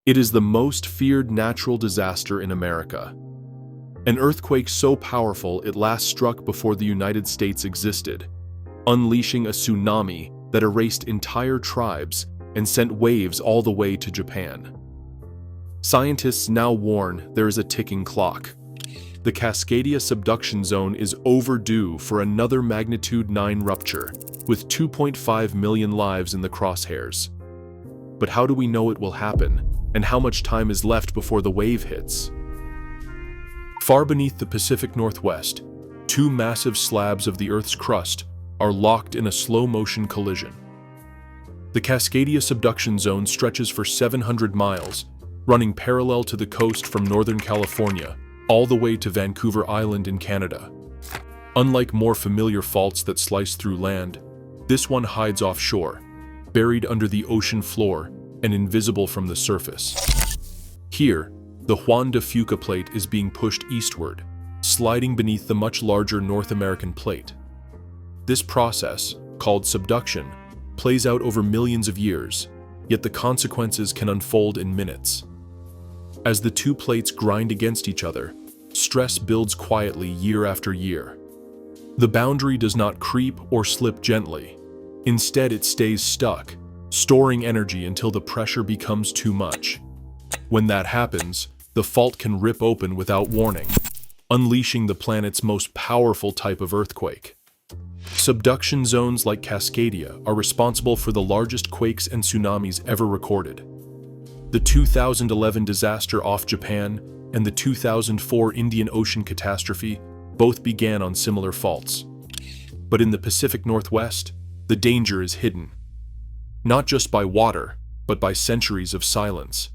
It is the most feared natural disaster in America. An earthquake so powerful it last struck before the United States existed, unleashing a tsunami that erased entire tribes and sent waves all the way to Japan. Scientists now warn there is a ticking clock. The Cascadia Subduction Zone is overdue for another magnitude 9 rupture, with 2.5 million lives in the crosshairs. But how do we know it will happen, and how much time is left before the wave hits? Far beneath the Pacific Northwest, two massive slabs of the Earth's crust are locked in a slow-motion collision. The Cascadia Subduction Zone stretches for 700 miles, running parallel to the coast from Northern California all the way to Vancouver Island in Canada. Unlike more familiar faults that slice through land, this one hides offshore, buried under the ocean floor and invisible from the surface. Here, the Juan de Fuca plate is being pushed eastward, sliding beneath the much larger North American plate. This process, called subduction, plays out over millions of years, yet the consequences can unfold in minutes. As the two plates grind against each other, stress builds quietly year after year. The boundary does not creep or slip gently. Instead, it stays stuck, storing energy until the pressure becomes too much. When that happens, the fault can rip open without warning, unleashing the planet's most powerful type of earthquake. Subduction zones like Cascadia are responsible for the largest quakes and tsunamis ever recorded. The 2011 disaster off Japan and the 2004 Indian Ocean catastrophe both began on similar faults. But in the Pacific Northwest, the danger is hidden. Not just by water, but by centuries of silence.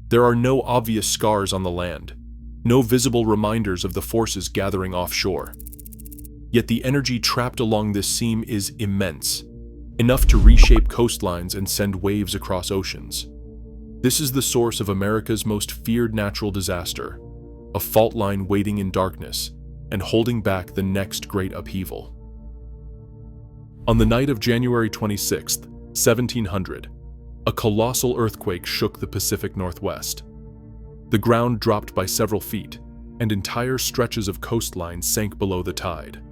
There are no obvious scars on the land, no visible reminders of the forces gathering offshore. Yet the energy trapped along this seam is immense, enough to reshape coastlines and send waves across oceans. This is the source of America's most feared natural disaster, a fault line waiting in darkness and holding back the next great upheaval. On the night of January 26, 1700, a colossal earthquake shook the Pacific Northwest. The ground dropped by several feet, and entire stretches of coastline sank below the tide.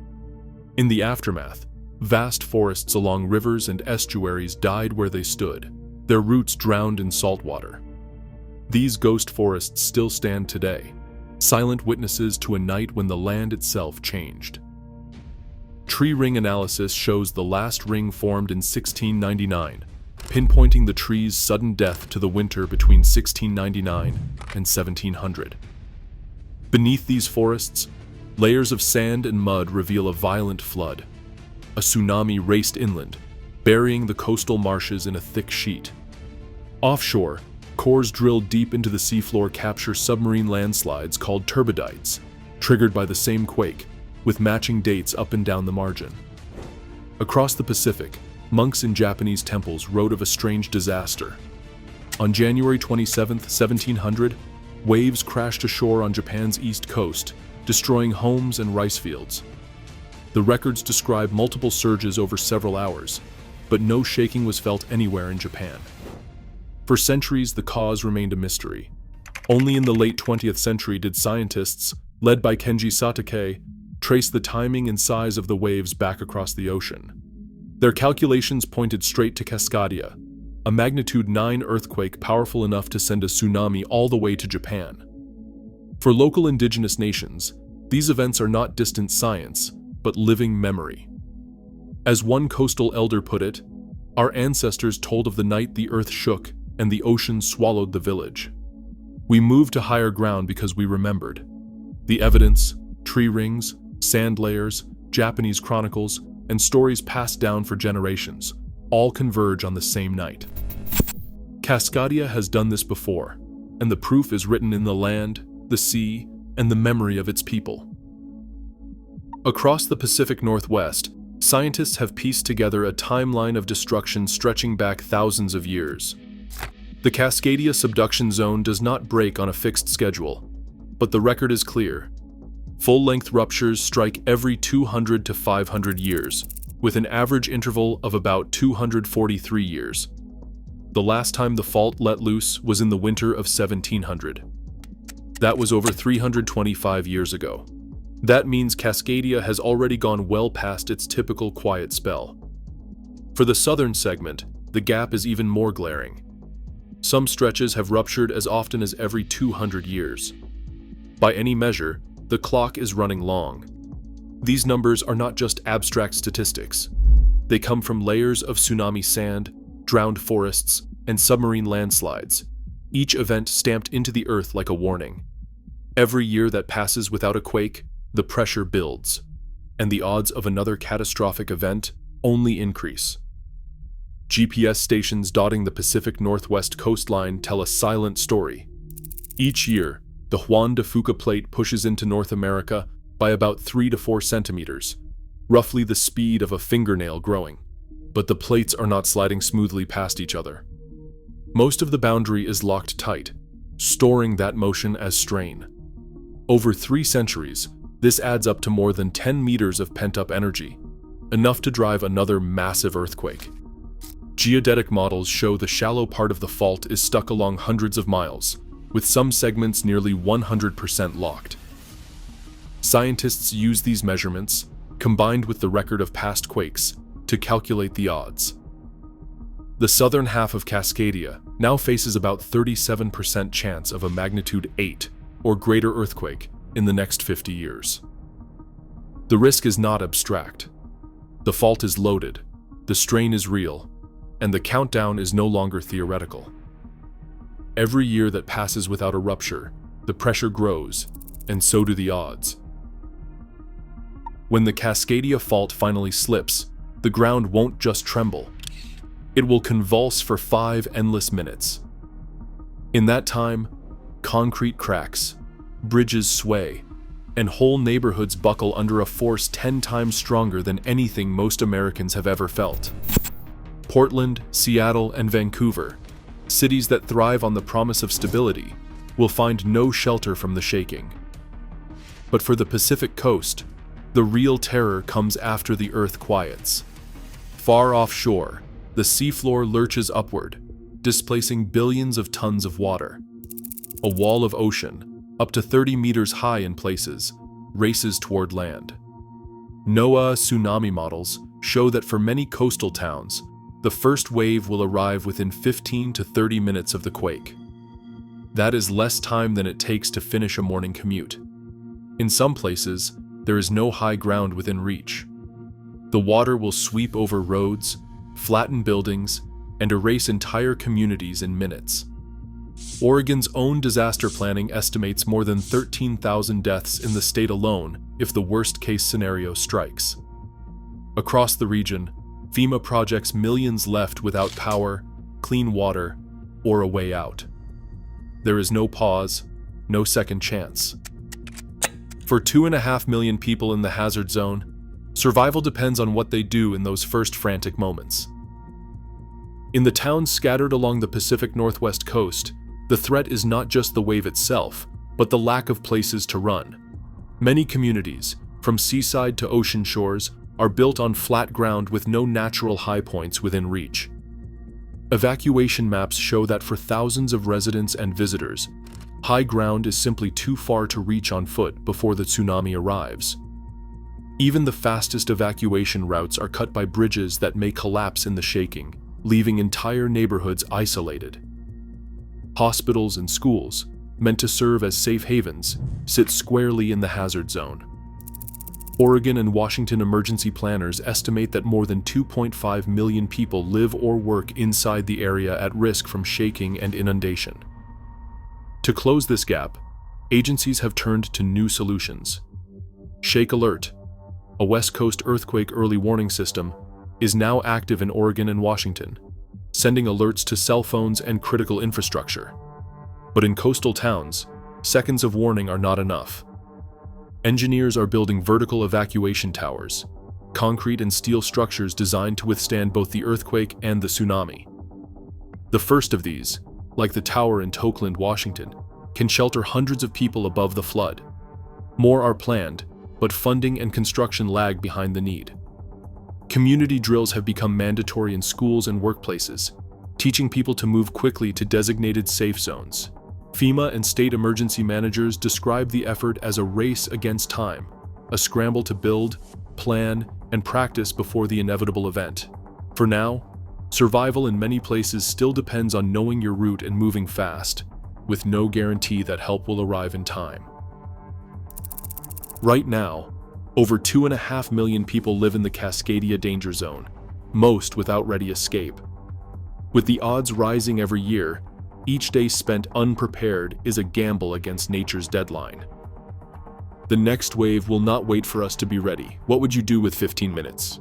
In the aftermath, vast forests along rivers and estuaries died where they stood, their roots drowned in salt water. These ghost forests still stand today, silent witnesses to a night when the land itself changed. Tree ring analysis shows the last ring formed in 1699, pinpointing the tree's sudden death to the winter between 1699 and 1700. Beneath these forests, layers of sand and mud reveal a violent flood. A tsunami raced inland, burying the coastal marshes in a thick sheet. Offshore, cores drilled deep into the seafloor capture submarine landslides called turbidites, triggered by the same quake, with matching dates up and down the margin. Across the Pacific, monks in Japanese temples wrote of a strange disaster. On January 27, 1700, waves crashed ashore on Japan's east coast, destroying homes and rice fields. The records describe multiple surges over several hours, but no shaking was felt anywhere in Japan. For centuries, the cause remained a mystery. Only in the late 20th century did scientists, led by Kenji Satake, trace the timing and size of the waves back across the ocean. Their calculations pointed straight to Cascadia, a magnitude 9 earthquake powerful enough to send a tsunami all the way to Japan. For local indigenous nations, these events are not distant science, but living memory. As one coastal elder put it, our ancestors told of the night the earth shook and the ocean swallowed the village. We moved to higher ground because we remembered. The evidence, tree rings, sand layers, Japanese chronicles, and stories passed down for generations, all converge on the same night. Cascadia has done this before, and the proof is written in the land, the sea, and the memory of its people. Across the Pacific Northwest, scientists have pieced together a timeline of destruction stretching back thousands of years. The Cascadia Subduction Zone does not break on a fixed schedule, but the record is clear. Full-length ruptures strike every 200 to 500 years, with an average interval of about 243 years. The last time the fault let loose was in the winter of 1700. That was over 325 years ago. That means Cascadia has already gone well past its typical quiet spell. For the southern segment, the gap is even more glaring. Some stretches have ruptured as often as every 200 years. By any measure, the clock is running long. These numbers are not just abstract statistics. They come from layers of tsunami sand, drowned forests, and submarine landslides, each event stamped into the earth like a warning. Every year that passes without a quake, the pressure builds, and the odds of another catastrophic event only increase. GPS stations dotting the Pacific Northwest coastline tell a silent story. Each year, the Juan de Fuca plate pushes into North America by about 3 to 4 centimeters, roughly the speed of a fingernail growing. But the plates are not sliding smoothly past each other. Most of the boundary is locked tight, storing that motion as strain. Over 3 centuries, this adds up to more than 10 meters of pent-up energy, enough to drive another massive earthquake. Geodetic models show the shallow part of the fault is stuck along hundreds of miles, with some segments nearly 100% locked. Scientists use these measurements, combined with the record of past quakes, to calculate the odds. The southern half of Cascadia now faces about 37% chance of a magnitude 8 or greater earthquake in the next 50 years. The risk is not abstract. The fault is loaded, the strain is real, and the countdown is no longer theoretical. Every year that passes without a rupture, the pressure grows, and so do the odds. When the Cascadia fault finally slips, the ground won't just tremble. It will convulse for 5 endless minutes. In that time, concrete cracks, bridges sway, and whole neighborhoods buckle under a force 10 times stronger than anything most Americans have ever felt. Portland, Seattle, and Vancouver, cities that thrive on the promise of stability, will find no shelter from the shaking. But for the Pacific coast, the real terror comes after the earth quiets. Far offshore, the seafloor lurches upward, displacing billions of tons of water. A wall of ocean, up to 30 meters high in places, races toward land. NOAA tsunami models show that for many coastal towns, the first wave will arrive within 15 to 30 minutes of the quake. That is less time than it takes to finish a morning commute. In some places, there is no high ground within reach. The water will sweep over roads, flatten buildings, and erase entire communities in minutes. Oregon's own disaster planning estimates more than 13,000 deaths in the state alone if the worst-case scenario strikes. Across the region, FEMA projects millions left without power, clean water, or a way out. There is no pause, no second chance. For 2.5 million people in the hazard zone, survival depends on what they do in those first frantic moments. In the towns scattered along the Pacific Northwest coast, the threat is not just the wave itself, but the lack of places to run. Many communities, from seaside to ocean shores, are built on flat ground with no natural high points within reach. Evacuation maps show that for thousands of residents and visitors, high ground is simply too far to reach on foot before the tsunami arrives. Even the fastest evacuation routes are cut by bridges that may collapse in the shaking, leaving entire neighborhoods isolated. Hospitals and schools, meant to serve as safe havens, sit squarely in the hazard zone. Oregon and Washington emergency planners estimate that more than 2.5 million people live or work inside the area at risk from shaking and inundation. To close this gap, agencies have turned to new solutions. Shake Alert, a West Coast earthquake early warning system, is now active in Oregon and Washington, sending alerts to cell phones and critical infrastructure. But in coastal towns, seconds of warning are not enough. Engineers are building vertical evacuation towers, concrete and steel structures designed to withstand both the earthquake and the tsunami. The first of these, like the tower in Oakland, Washington, can shelter hundreds of people above the flood. More are planned, but funding and construction lag behind the need. Community drills have become mandatory in schools and workplaces, teaching people to move quickly to designated safe zones. FEMA and state emergency managers describe the effort as a race against time, a scramble to build, plan, and practice before the inevitable event. For now, survival in many places still depends on knowing your route and moving fast, with no guarantee that help will arrive in time. Right now, over 2.5 million people live in the Cascadia danger zone, most without ready escape. With the odds rising every year, each day spent unprepared is a gamble against nature's deadline. The next wave will not wait for us to be ready. What would you do with 15 minutes?